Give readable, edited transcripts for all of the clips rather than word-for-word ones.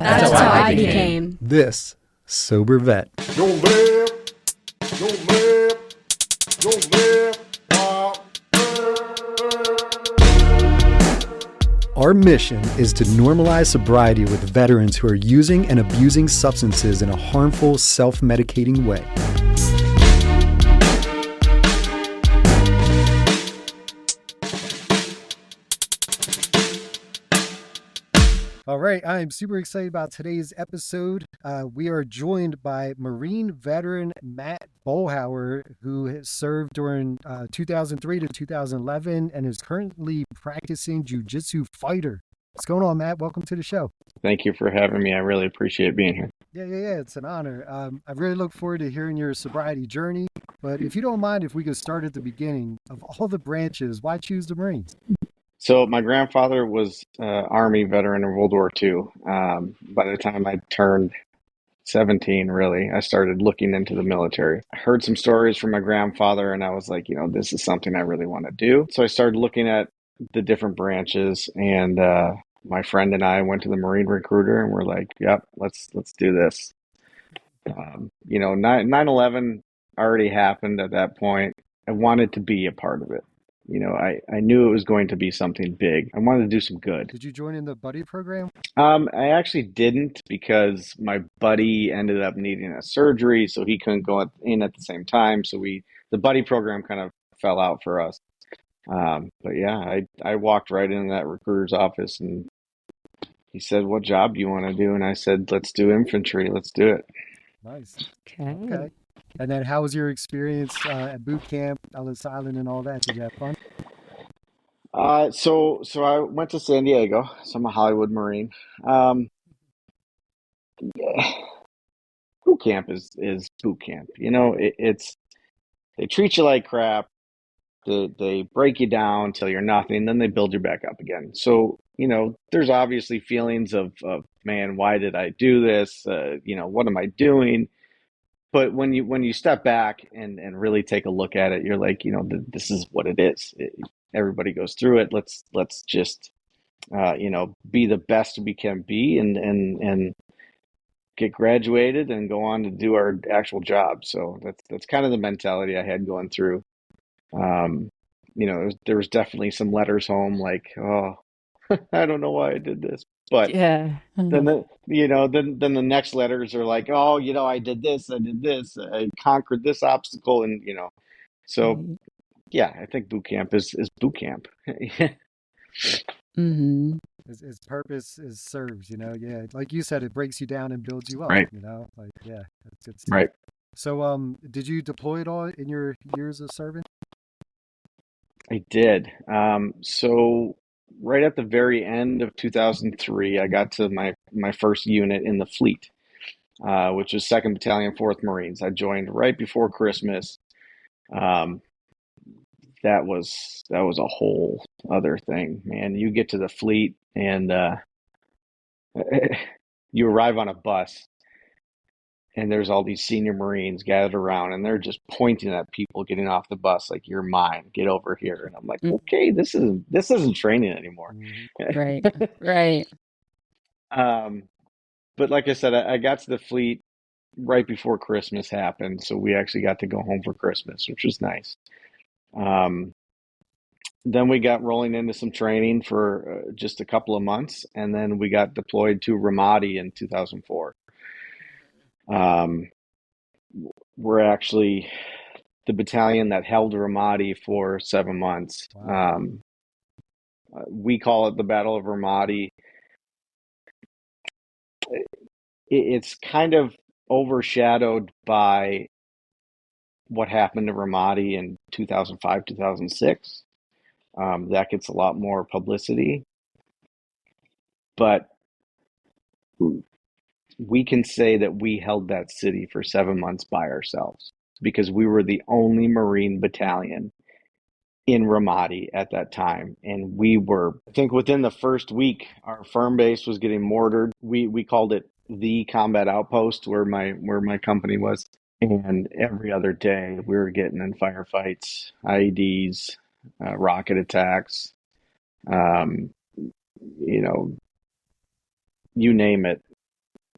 That's how I became this sober vet. Yo live, yo live, yo live, Our mission is to normalize sobriety with veterans who are using and abusing substances in a harmful, self-medicating way. All right, I am super excited about today's episode. We are joined by Marine veteran Matt Boelhower, who has served during 2003 to 2011 and is currently practicing jiu-jitsu fighter. What's going on, Matt? Welcome to the show. Thank you for having me. I really appreciate being here. Yeah, it's an honor. I really look forward to hearing your sobriety journey, but if you don't mind, if we could start at the beginning. Of all the branches, why choose the Marines? So my grandfather was Army veteran in World War II. By the time I turned 17, really, I started looking into the military. I heard some stories from my grandfather, and I was like, this is something I really want to do. So I started looking at the different branches, and my friend and I went to the Marine recruiter, and we're like, yep, let's do this. 9/11 already happened at that point. I wanted to be a part of it. I knew it was going to be something big. I wanted to do some good. Did you join in the buddy program? I actually didn't because my buddy ended up needing a surgery, so he couldn't go in at the same time. So the buddy program kind of fell out for us. But yeah, I walked right into that recruiter's office and he said, "What job do you want to do?" And I said, "Let's do infantry. Let's do it." Nice. Okay. And then how was your experience at boot camp, Ellis Island and all that? Did you have fun? So I went to San Diego. So I'm a Hollywood Marine. Yeah, boot camp is boot camp. They treat you like crap. They break you down till you're nothing, then they build you back up again. So, there's obviously feelings of man, why did I do this? What am I doing? But when you step back and really take a look at it, you're like, this is what it is. Everybody goes through it. Let's just, be the best we can be and get graduated and go on to do our actual job. So that's kind of the mentality I had going through. There was definitely some letters home like, oh, I don't know why I did this. But Yeah. then then the next letters are like, oh, I did this, I conquered this obstacle, and so yeah, I think boot camp is boot camp. Mm-hmm. His purpose is serves, yeah. Like you said, it breaks you down and builds you up, Right. Yeah, that's good stuff. Right. So, did you deploy at all in your years of serving? I did. So right at the very end of 2003, I got to my first unit in the fleet, which was 2nd Battalion, 4th Marines. I joined right before Christmas. That was a whole other thing, man. You get to the fleet and you arrive on a bus. And there's all these senior Marines gathered around, and they're just pointing at people getting off the bus, like, "You're mine. Get over here." And I'm like, "Okay, this isn't training anymore." Right. But like I said, I got to the fleet right before Christmas happened, so we actually got to go home for Christmas, which was nice. Then we got rolling into some training for just a couple of months, and then we got deployed to Ramadi in 2004. We're actually the battalion that held Ramadi for 7 months. Wow. We call it the Battle of Ramadi. It's kind of overshadowed by what happened to Ramadi in 2005, 2006. That gets a lot more publicity. But we can say that we held that city for 7 months by ourselves because we were the only Marine battalion in Ramadi at that time. And we were, I think within the first week, our firm base was getting mortared. We called it the Combat Outpost where my company was. And every other day we were getting in firefights, IEDs, rocket attacks, you name it.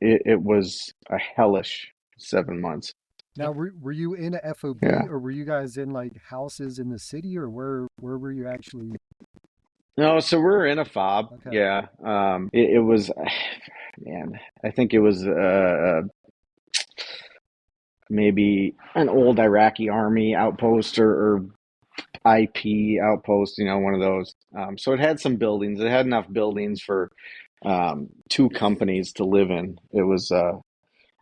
it was a hellish 7 months. Now, were you in a FOB Yeah. or were you guys in like houses in the city, or where were you actually? No, so we're in a fob. Okay. Yeah. It was, man, I think it was maybe an old Iraqi army outpost or IP outpost, one of those. So it had some buildings. It had enough buildings for two companies to live in. It was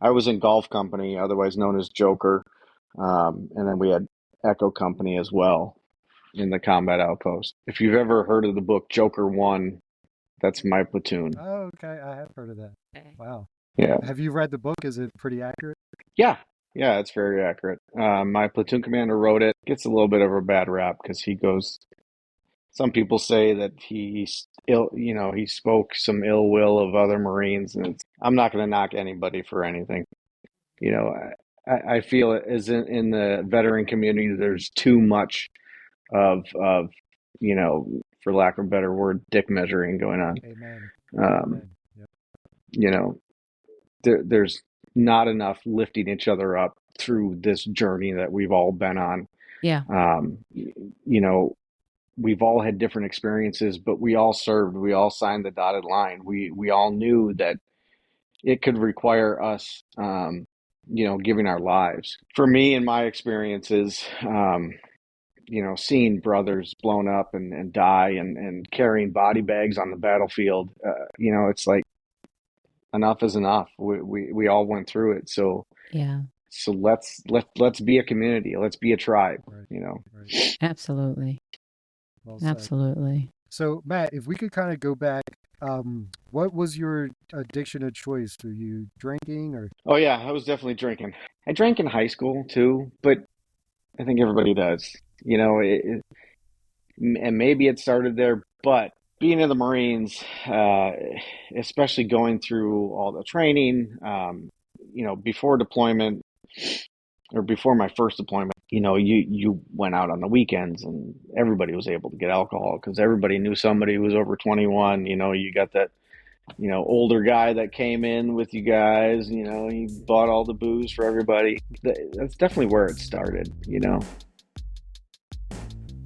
I was in Golf Company, otherwise known as Joker, and then we had Echo Company as well in the Combat Outpost. If you've ever heard of the book Joker One, that's my platoon. Oh, okay. I have heard of that. Okay. Wow. Yeah, Have you read the book? Is it pretty accurate? yeah, yeah. It's very accurate. My platoon commander wrote it. Gets a little bit of a bad rap because he goes. Some people say that he's ill. He spoke some ill will of other Marines, and I'm not going to knock anybody for anything. I feel as in the veteran community, there's too much of for lack of a better word, dick measuring going on. Amen. Um, Amen. Yep. there's not enough lifting each other up through this journey that we've all been on. Yeah. We've all had different experiences, but we all served. We all signed the dotted line. We all knew that it could require us, giving our lives. For me, in my experiences, seeing brothers blown up and die and carrying body bags on the battlefield, it's like enough is enough. We all went through it. So Yeah. let's be a community. Let's be a tribe. Right. Right. Absolutely. Well said. Absolutely. So, Matt, if we could kind of go back, what was your addiction of choice? Were you drinking or? Oh yeah, I was definitely drinking. I drank in high school too, but I think everybody does. And maybe it started there, but being in the Marines, especially going through all the training, before deployment or before my first deployment, you went out on the weekends and everybody was able to get alcohol because everybody knew somebody who was over 21. You got that, older guy that came in with you guys, he bought all the booze for everybody. That's definitely where it started.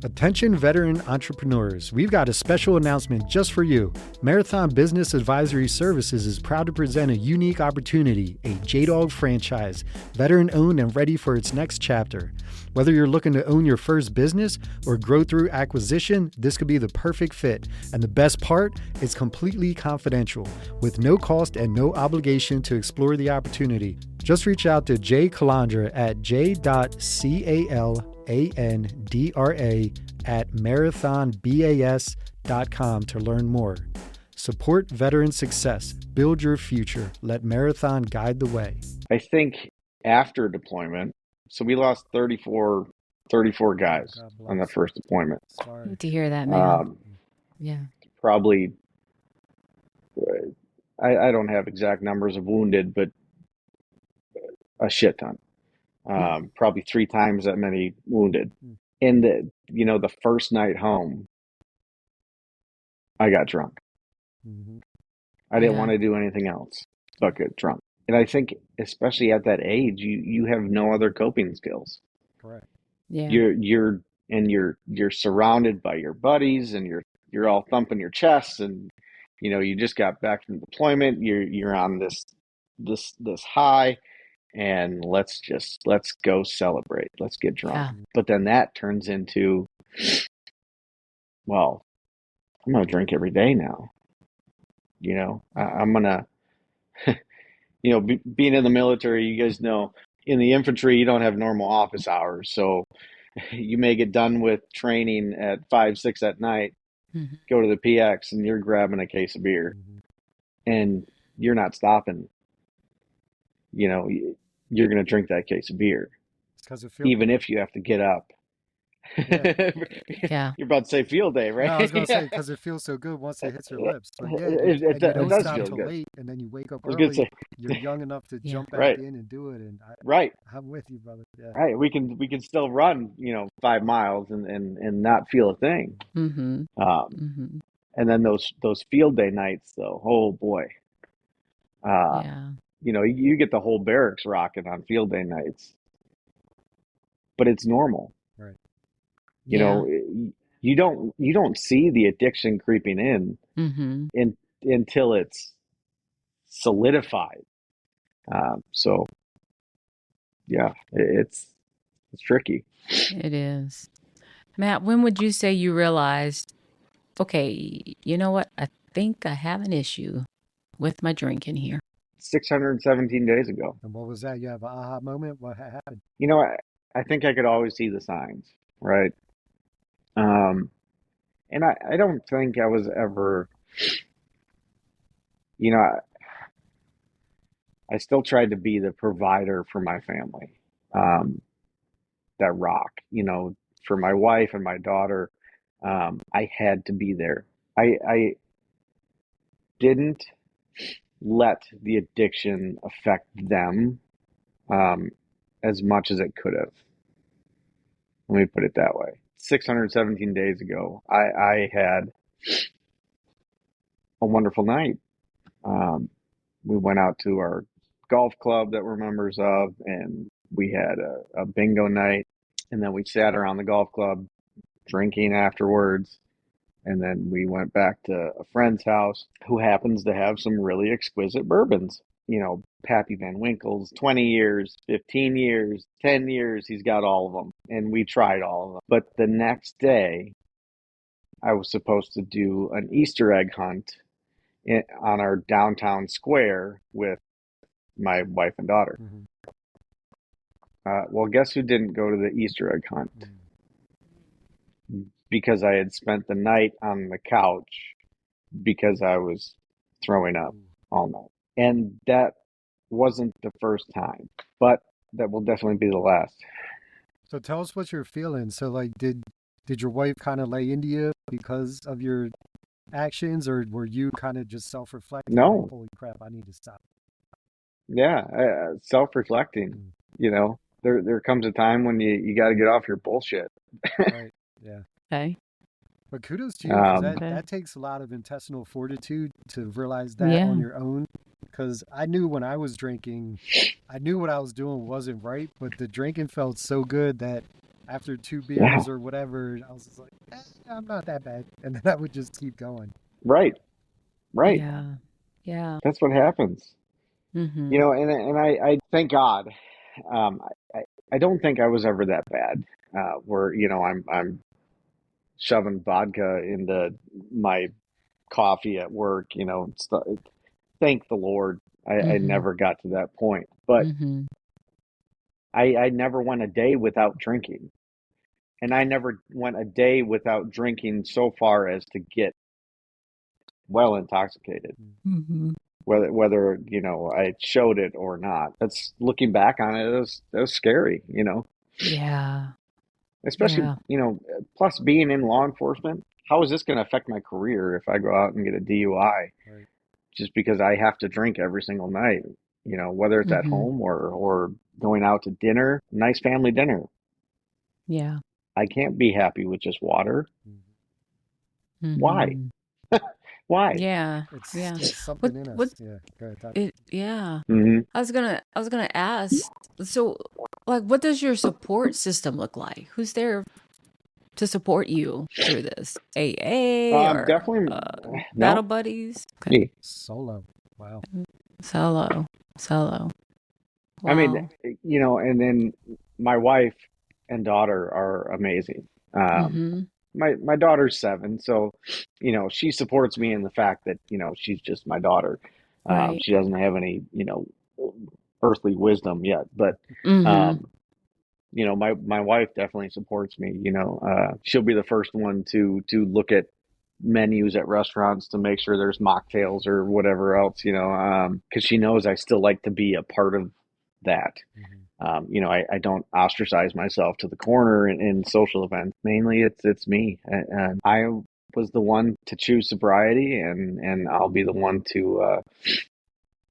Attention veteran entrepreneurs, we've got a special announcement just for you. Marathon Business Advisory Services is proud to present a unique opportunity, a J-Dog franchise, veteran-owned and ready for its next chapter. Whether you're looking to own your first business or grow through acquisition, this could be the perfect fit. And the best part, it's completely confidential, with no cost and no obligation to explore the opportunity. Just reach out to Jay Calandra at j.calandra@marathonbas.com to learn more. Support veteran success. Build your future. Let Marathon guide the way. I think after deployment, so we lost 34 guys God bless. on the first deployment. Sorry. Good to hear that, man. Yeah. Probably, I don't have exact numbers of wounded, but a shit ton. Probably 3 times that many wounded. And the first night home, I got drunk. Mm-hmm. I didn't Yeah. want to do anything else but get drunk. And I think, especially at that age, you have no other coping skills. Correct. Yeah. You're surrounded by your buddies, and you're all thumping your chests, and you just got back from deployment. You're on this high, and let's go celebrate. Let's get drunk. Yeah. But then that turns into, well, I'm gonna drink every day now. I'm gonna, being in the military, you guys know, in the infantry, you don't have normal office hours. So you may get done with training at 5, 6 at night, Mhm. go to the PX, and you're grabbing a case of beer, Mm-hmm. and you're not stopping. You're going to drink that case of beer, Because it feels even if you have to get up. Yeah. You're about to say field day, right? No, I was going to say, because it feels so good once it hits your lips. But yeah, It and you don't does stop feel till good. late, and then you wake up I was gonna early. say, You're young enough to Yeah. jump back Right. in and do it. And right, I'm with you, brother. Yeah. right. We can still run, 5 miles and not feel a thing. Mm-hmm. Um, Mm-hmm. and then those field day nights, though, oh boy, Yeah. You get the whole barracks rocking on field day nights, but it's normal. Right. You Yeah. know, you don't see the addiction creeping Mm-hmm. until it's solidified. So yeah, it's tricky. It is. Matt, when would you say you realized, okay, you know what? I think I have an issue with my drinking here. 617 days ago. And what was that? You have an aha moment? What happened? I think I could always see the signs, right? Um, and I don't think I was ever, you know, I still tried to be the provider for my family, that rock, for my wife and my daughter. I had to be there. I didn't let the addiction affect them, um, as much as it could have. Let me put it that way. 617 days ago, I had a wonderful night. Um, we went out to our golf club that we're members of, and we had a bingo night. And then we sat around the golf club drinking afterwards. And then we went back to a friend's house who happens to have some really exquisite bourbons. Pappy Van Winkle's 20 years, 15 years, 10 years. He's got all of them. And we tried all of them. But the next day, I was supposed to do an Easter egg hunt on our downtown square with my wife and daughter. Mm-hmm. Well, guess who didn't go to the Easter egg hunt? Because I had spent the night on the couch because I was throwing up all night. And that wasn't the first time, but that will definitely be the last. So tell us what you're feeling. So like, did your wife kind of lay into you because of your actions, or were you kind of just self-reflecting? No. Like, holy crap, I need to stop. Yeah, self-reflecting. There comes a time when you got to get off your bullshit. Right. Yeah. Okay. But kudos to you, because Okay. that takes a lot of intestinal fortitude to realize that on your own. Because I knew when I was drinking, I knew what I was doing wasn't right, but the drinking felt so good that after 2 beers or whatever, I was just like, I'm not that bad. And then I would just keep going. Right. Yeah. Yeah. That's what happens. Mm-hmm. And I thank God. I don't think I was ever that bad. Where I'm shoving vodka into my coffee at work. Thank the Lord, I never got to that point. But I never went a day without drinking, and I never went a day without drinking so far as to get well intoxicated. Mm-hmm. Whether I showed it or not. That's looking back on it. That was scary. Yeah. Especially plus being in law enforcement. How is this going to affect my career if I go out and get a DUI? Right. Just because I have to drink every single night, whether it's at home or going out to dinner, nice family dinner. Yeah. I can't be happy with just water. Mm-hmm. Why? Why? Yeah. It's something in us. Yeah. Go ahead, Todd. Mm-hmm. I was gonna ask. So, like, what does your support system look like? Who's there to support you through this? AA or Definitely battle no. buddies? Me. Solo. Wow. Solo. Wow. I mean, and then my wife and daughter are amazing. My daughter's 7, so she supports me in the fact that she's just my daughter. Right. She doesn't have any earthly wisdom yet, but my wife definitely supports me. She'll be the first one to look at menus at restaurants to make sure there's mocktails or whatever else, because she knows I still like to be a part of that. I don't ostracize myself to the corner in social events. Mainly it's me. And I was the one to choose sobriety, and I'll be the one to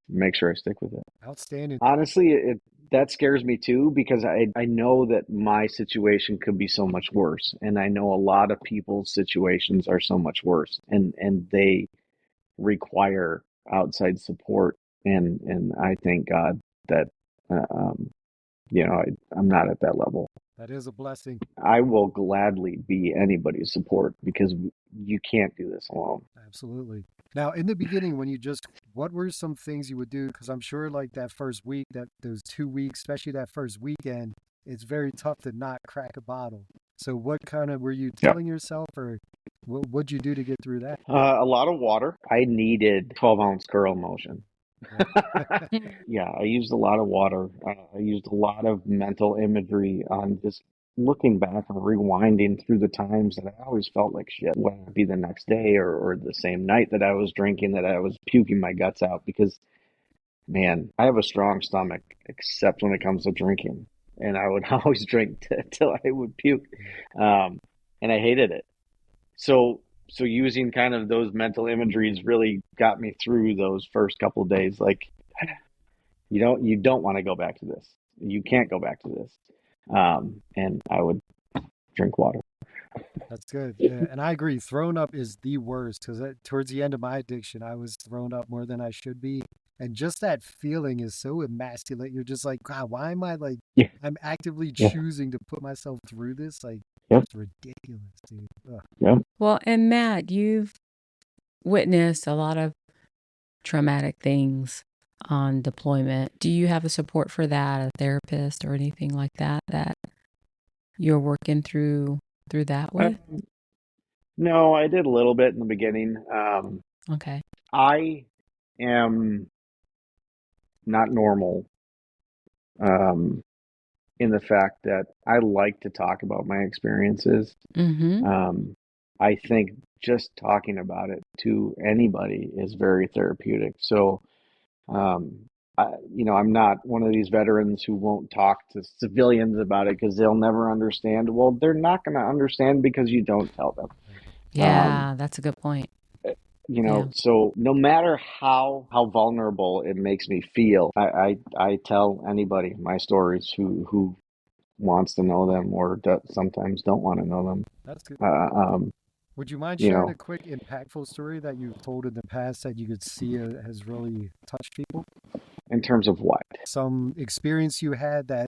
make sure I stick with it. Outstanding. Honestly, that scares me too, because I know that my situation could be so much worse. And I know a lot of people's situations are so much worse, and they require outside support. and I thank God that uh, um, I'm not at that level. That is a blessing. I will gladly be anybody's support because you can't do this alone. Absolutely. Now, in the beginning, when you just, what were some things you would do? Because I'm sure, like that first week, that those 2 weeks, especially that first weekend, it's very tough to not crack a bottle. So, what kind of were you Yep. telling yourself, or what'd you do to get through that? A lot of water. I needed 12-ounce curl motion. Yeah. Yeah, I used a lot of water. I used a lot of mental imagery on just looking back and rewinding through the times that I always felt like shit, whether it be the next day or the same night that I was drinking, that I was puking my guts out because, man, I have a strong stomach, except when it comes to drinking. And I would always drink till I would puke. Um, and I hated it. So, so using kind of those mental imageries really got me through those first couple of days. Like, you don't want to go back to this. You can't go back to this. And I would drink water. That's good. Yeah, and I agree. Thrown up is the worst because towards the end of my addiction, I was thrown up more than I should be. And just that feeling is so emasculate. You're just like, God, why am I like, Yeah, I'm actively yeah, choosing to put myself through this? Like, yep, it's ridiculous, dude. Ugh. yep. Well, and Matt, you've witnessed a lot of traumatic things on deployment. Do you have a support for that, a therapist or anything like that that you're working through that Uh, with? no, I did a little bit in the beginning. Okay. I am not normal um, in the fact that I like to talk about my experiences. Mm-hmm. Um, I think just talking about it to anybody is very therapeutic. So, I'm not one of these veterans who won't talk to civilians about it because they'll never understand. Well, they're not going to understand because you don't tell them. Um, Yeah, that's a good point. Yeah. so no matter how vulnerable it makes me feel, I tell anybody my stories who wants to know them or sometimes don't want to know them. That's good. Uh, um, Would you mind you sharing a know, quick, impactful story that you've told in the past that you could see has really touched people? in terms of what? Some experience you had that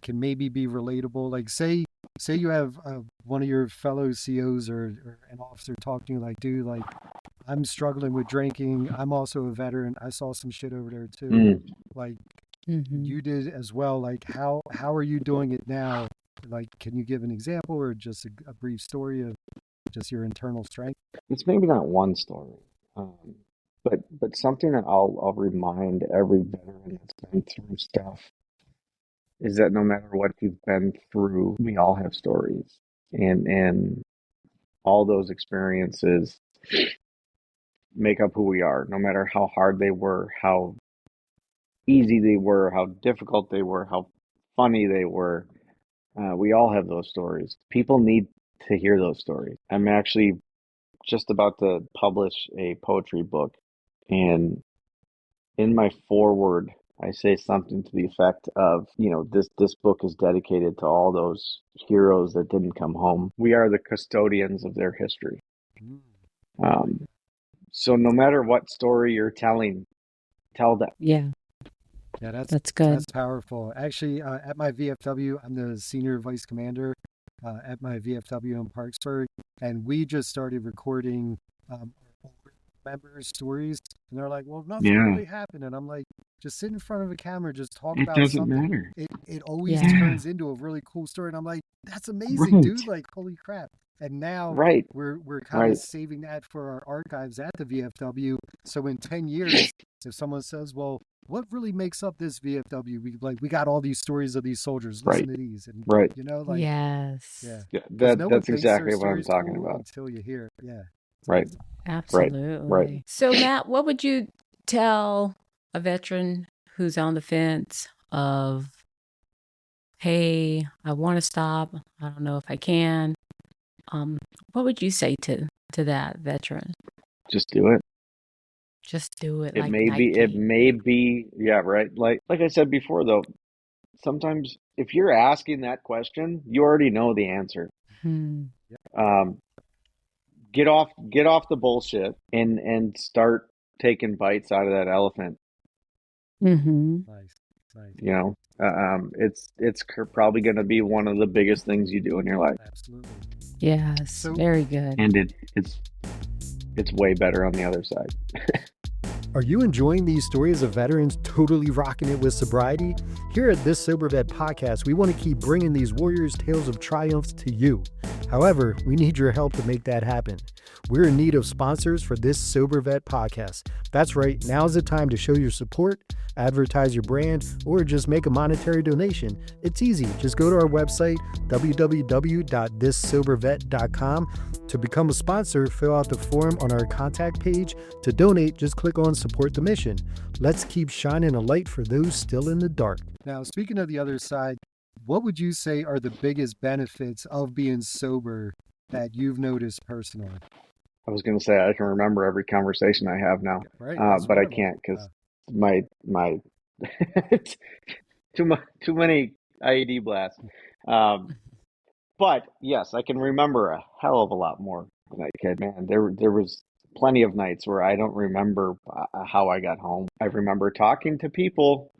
can maybe be relatable. Like say you have one of your fellow COs or an officer talk to you like, dude, like I'm struggling with drinking. I'm also a veteran. I saw some shit over there too. Mm. Like Mm-hmm. you did as well. Like how are you doing it now? Like, can you give an example or just a brief story of just your internal strength? It's maybe not one story, um, but something that I'll remind every veteran that's been through stuff is that no matter what you've been through, we all have stories, and all those experiences make up who we are. No matter how hard they were, how easy they were, how difficult they were, how funny they were, we all have those stories. People need to hear those stories. I'm actually just about to publish a poetry book, and in my foreword, I say something to the effect of, this book is dedicated to all those heroes that didn't come home. We are the custodians of their history. Mm, I like Um, that. so no matter what story you're telling, tell them. Yeah, Yeah, that's good. that's powerful. Actually, at my VFW, I'm the senior vice commander at my VFW in Parksburg, and we just started recording our older members' stories, and they're like, "Well, nothing Yeah, really happened," and I'm like, "Just sit in front of a camera, just talk it about doesn't something." matter. It always Yeah. Yeah, turns into a really cool story, and I'm like, "That's amazing, right, dude! Like, holy crap!" And now right, we're kind of right, saving that for our archives at the VFW. So in 10 years, if someone says, "Well, what really makes up this VFW?" We got all these stories of these soldiers. Listen right, to these, and right. like Yes. yeah, Yeah, because that no one that's thinks their exactly what I'm story's talking cool about. until you hear it. Yeah, it's Right, awesome. right, right. Absolutely. So, Matt, what would you tell a veteran who's on the fence of, hey, I want to stop. I don't know if I can. What would you say to that veteran? Just do it. Just do it It like may be, it Nike. may be, yeah, right. Like I said before, though, sometimes if you're asking that question, you already know the answer. Hmm. Um, get off the bullshit and start taking bites out of that elephant. Mm-hmm. Nice. Nice. You know, it's probably going to be one of the biggest things you do in your life, Absolutely. Yes. So- Very good. and it's way better on the other side. Are you enjoying these stories of veterans totally rocking it with sobriety? Here at This Sober Vet podcast, we want to keep bringing these warriors' tales of triumphs to you. However, we need your help to make that happen. We're in need of sponsors for This Sober Vet podcast. That's right, now's the time to show your support, advertise your brand, or just make a monetary donation. It's easy. Just go to our website, www.thissobervet.com. To become a sponsor, fill out the form on our contact page. To donate, just click on support the mission. Let's keep shining a light for those still in the dark. Now, speaking of the other side, what would you say are the biggest benefits of being sober that you've noticed personally? I was going to say I can remember every conversation I have now, Right. but I can't because my it's too many IED blasts. But yes, I can remember a hell of a lot more than I kid. Man, there was plenty of nights where I don't remember how I got home. I remember talking to people.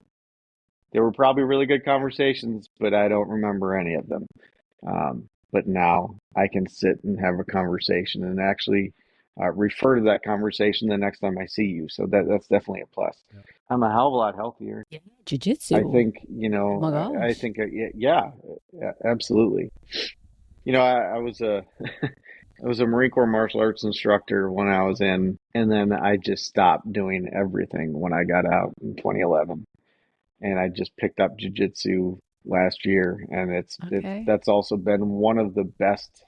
There were probably really good conversations, but I don't remember any of them. But now I can sit and have a conversation and actually refer to that conversation the next time I see you. So that's definitely a plus. Yep. I'm a hell of a lot healthier. Yeah. Jiu-jitsu. I think, Oh my I gosh. think, yeah, absolutely. I was a I was a Marine Corps martial arts instructor when I was in, and then I just stopped doing everything when I got out in 2011, and I just picked up jiu-jitsu last year, and Okay. that's also been one of the best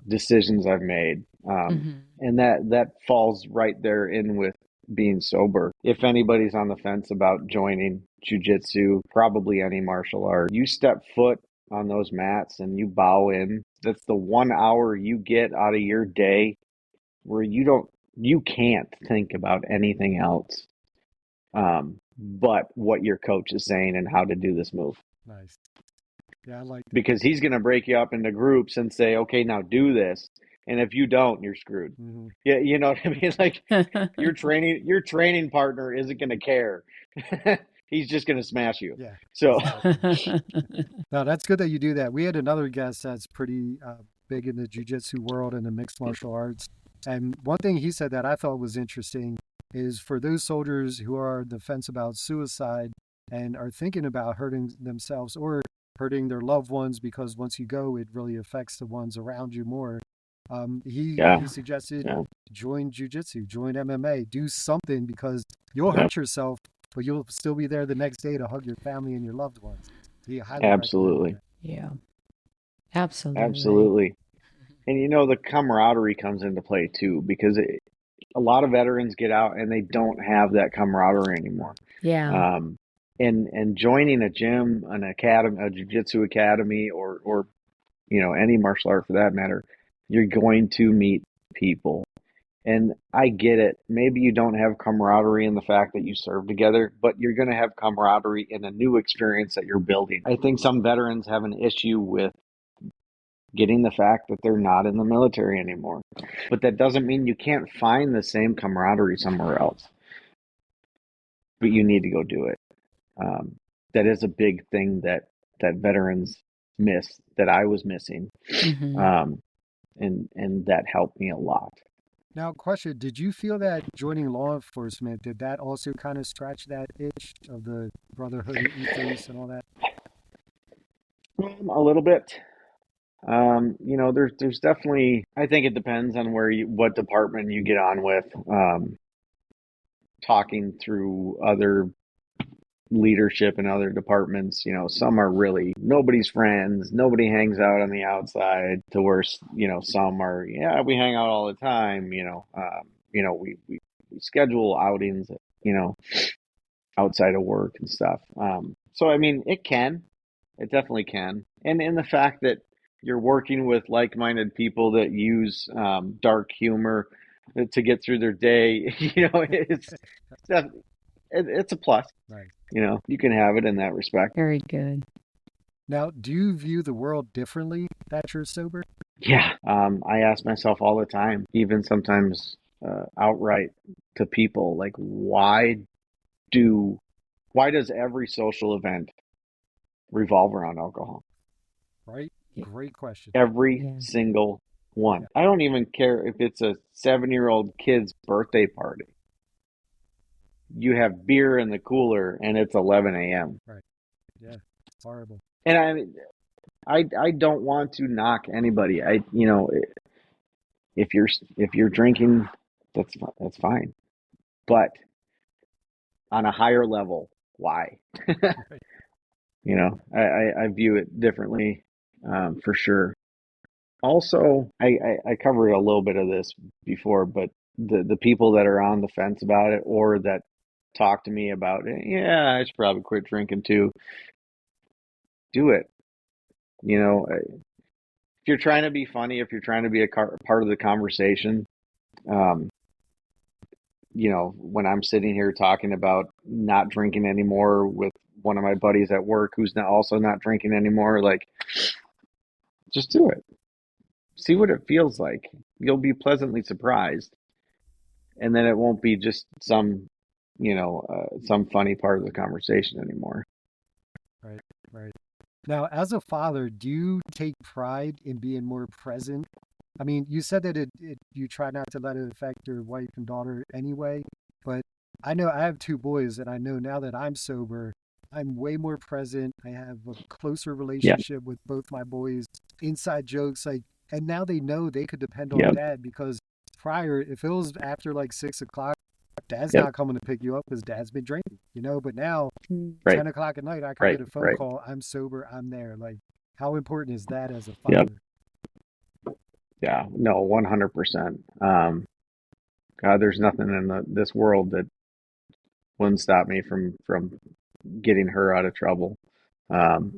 decisions I've made. Mm-hmm. And that falls right there in with being sober. If anybody's on the fence about joining jiu-jitsu, probably any martial art, you step foot on those mats and you bow in. That's the 1 hour you get out of your day where you can't think about anything else but what your coach is saying and how to do this move. Nice. Yeah, I like that. Because he's going to break you up into groups and say, okay, now do this. And if you don't, you're screwed. Mhm. Yeah, you know what I mean? Like your training partner isn't going to care. He's just going to smash you. Yeah. So No, that's good that you do that. We had another guest that's pretty big in the jiu-jitsu world and the mixed martial arts. And one thing he said that I thought was interesting is for those soldiers who are on the fence about suicide and are thinking about hurting themselves or hurting their loved ones, because once you go, it really affects the ones around you more. He Yeah. suggested Yeah. join jiu-jitsu, join MMA, do something because you'll Yeah. hurt yourself, but you'll still be there the next day to hug your family and your loved ones. He highly Absolutely. recommended Yeah. Absolutely. Absolutely. And the camaraderie comes into play too, because a lot of veterans get out and they don't have that camaraderie anymore. Yeah. And joining a gym, an academy, a jiu-jitsu academy, or any martial art for that matter, you're going to meet people. And I get it. Maybe you don't have camaraderie in the fact that you serve together, but you're going to have camaraderie in a new experience that you're building. I think some veterans have an issue with getting the fact that they're not in the military anymore. But that doesn't mean you can't find the same camaraderie somewhere else. But you need to go do it. That is a big thing that veterans miss, that I was missing. Mm-hmm. And that helped me a lot. Now, question, did you feel that joining law enforcement, did that also kind of scratch that itch of the brotherhood ethos and all that? A little bit. There's definitely, I think it depends on what department you get on with. Talking through other leadership in other departments, some are really nobody's friends, nobody hangs out on the outside, to where, some are, yeah, we hang out all the time, we schedule outings, outside of work and stuff. So, I mean, it definitely can. And in the fact that you're working with like-minded people that use dark humor to get through their day, it's a plus. Right. You can have it in that respect. Very good. Now, do you view the world differently that you're sober? Yeah. I ask myself all the time, even sometimes outright to people, like, why do Why does every social event revolve around alcohol? Right? Great question. Every single one. I don't even care if it's a 7-year-old kid's birthday party. You have beer in the cooler and it's 11 a.m. Right. Yeah. It's horrible. And I don't want to knock anybody. If you're drinking, that's fine. But on a higher level, why? Right. I view it differently, for sure. Also, I covered a little bit of this before, but the people that are on the fence about it or that talk to me about it, yeah, I should probably quit drinking too. Do it. If you're trying to be funny, if you're trying to be a part of the conversation, when I'm sitting here talking about not drinking anymore with one of my buddies at work who's also not drinking anymore, like, just do it. See what it feels like. You'll be pleasantly surprised. And then it won't be just some funny part of the conversation anymore. Right, right. Now, as a father, do you take pride in being more present? I mean, you said that you try not to let it affect your wife and daughter anyway, but I know I have 2 boys, and I know now that I'm sober, I'm way more present. I have a closer relationship with both my boys. Inside jokes, like, and now they know they could depend on dad, because prior, if it was after like 6 o'clock, dad's not coming to pick you up because dad's been drinking, but now 10 o'clock at night, I can get a phone call. I'm sober. I'm there. Like, how important is that as a father? Yeah, no, 100%. God, there's nothing in this world that wouldn't stop me from getting her out of trouble. And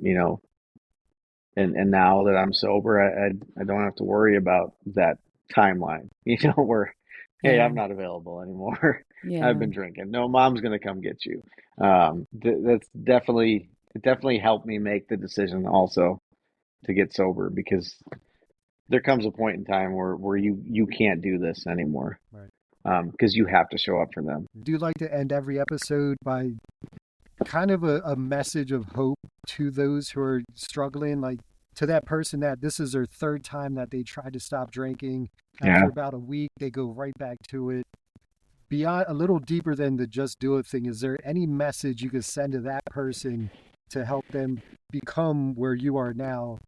now that I'm sober, I don't have to worry about that timeline, where, hey, I'm not available anymore. I've been drinking. No, mom's going to come get you. It definitely helped me make the decision also to get sober, because there comes a point in time where you can't do this anymore. Right. Because you have to show up for them. Do you like to end every episode by kind of a message of hope to those who are struggling, like to that person that this is their 3rd time that they tried to stop drinking? After about a week, they go right back to it. Beyond, a little deeper than the just do it thing, is there any message you could send to that person to help them become where you are now?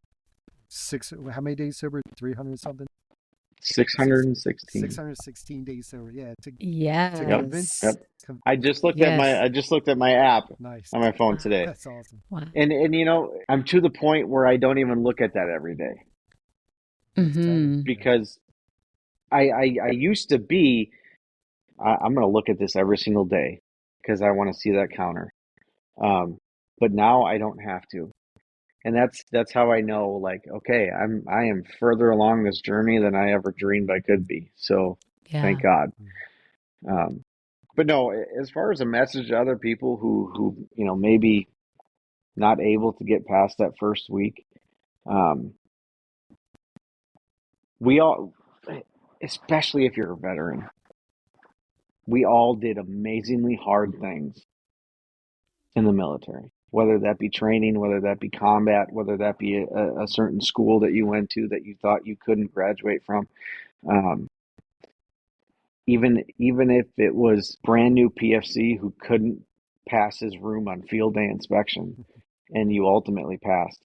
How many days sober? 300 something? 616. 616 days sober. Yeah. To Yes. Yep. I just looked at my app Nice. on my phone today. That's awesome. Wow. And I'm to the point where I don't even look at that every day. Mm-hmm. Because I used to be, I'm going to look at this every single day because I want to see that counter. But now I don't have to. And that's how I know, like, okay, I am further along this journey than I ever dreamed I could be. So thank God. But no, as far as a message to other people who maybe not able to get past that first week, we all, especially if you're a veteran, we all did amazingly hard things in the military, whether that be training, whether that be combat, whether that be a certain school that you went to that you thought you couldn't graduate from. Even if it was brand new PFC who couldn't pass his room on field day inspection, and you ultimately passed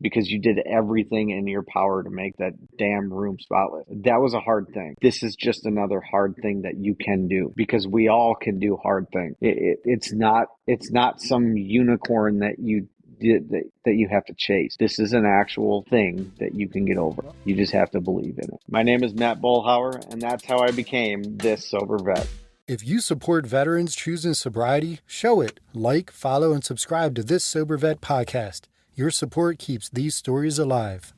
because you did everything in your power to make that damn room spotless. That was a hard thing. This is just another hard thing that you can do, because we all can do hard things. It's not some unicorn that you that you have to chase. This is an actual thing that you can get over. You just have to believe in it. My name is Matt Boelhower, and that's how I became this sober vet. If you support veterans choosing sobriety, show it. Like, follow, and subscribe to this Sober Vet podcast. Your support keeps these stories alive.